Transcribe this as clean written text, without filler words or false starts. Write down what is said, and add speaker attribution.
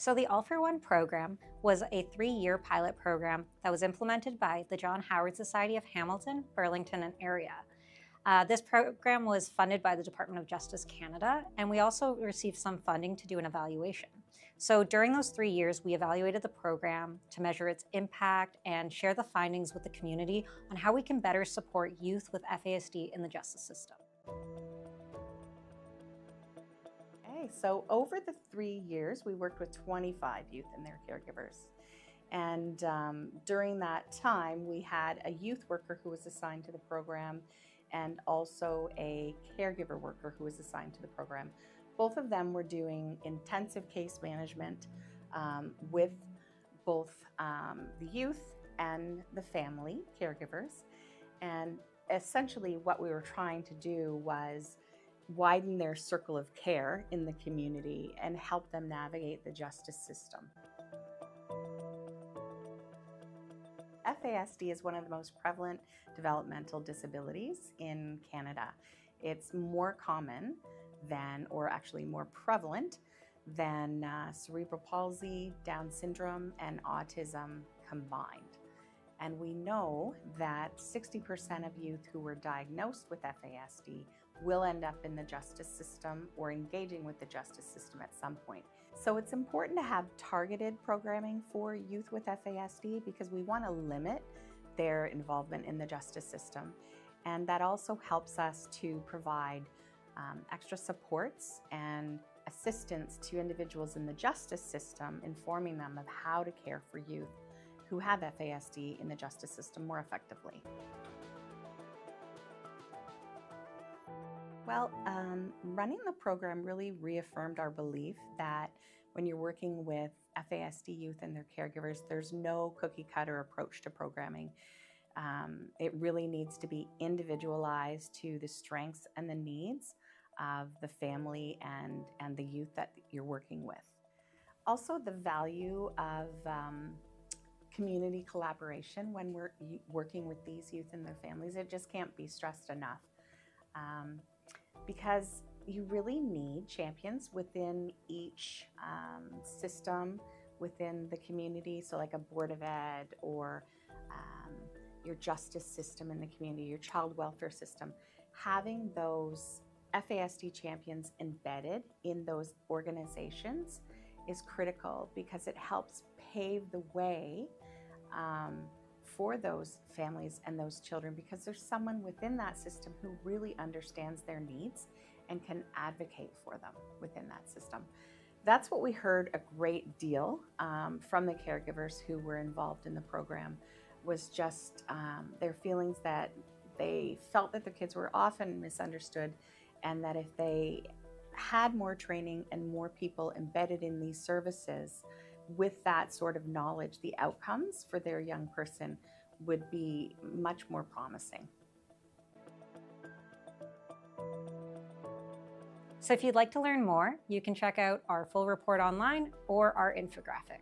Speaker 1: So the All for One program was a 3-year pilot program that was implemented by the John Howard Society of Hamilton, Burlington, and area. This program was funded by the Department of Justice Canada, and we also received some funding to do an evaluation. So during those 3 years, we evaluated the program to measure its impact and share the findings with the community on how we can better support youth with FASD in the justice system.
Speaker 2: So over the 3 years, we worked with 25 youth and their caregivers. And during that time, we had a youth worker who was assigned to the program and also a caregiver worker who was assigned to the program. Both of them were doing intensive case management with both the youth and the family caregivers. And essentially what we were trying to do was widen their circle of care in the community and help them navigate the justice system. FASD is one of the most prevalent developmental disabilities in Canada. It's more common than, or actually more prevalent than cerebral palsy, Down syndrome, and autism combined. And we know that 60% of youth who were diagnosed with FASD will end up in the justice system or engaging with the justice system at some point. So it's important to have targeted programming for youth with FASD because we want to limit their involvement in the justice system. And that also helps us to provide extra supports and assistance to individuals in the justice system, informing them of how to care for youth who have FASD in the justice system more effectively. Well, running the program really reaffirmed our belief that when you're working with FASD youth and their caregivers, there's no cookie-cutter approach to programming. It really needs to be individualized to the strengths and the needs of the family and the youth that you're working with. Also, the value of community collaboration when we're working with these youth and their families, it just can't be stressed enough. Because you really need champions within each system within the community. So like a Board of Ed or your justice system in the community, your child welfare system. Having those FASD champions embedded in those organizations is critical because it helps pave the way for those families and those children, because there's someone within that system who really understands their needs and can advocate for them within that system. That's what we heard a great deal from the caregivers who were involved in the program, was just their feelings that they felt that their kids were often misunderstood, and that if they had more training and more people embedded in these services with that sort of knowledge, the outcomes for their young person would be much more promising.
Speaker 1: So if you'd like to learn more, you can check out our full report online or our infographic.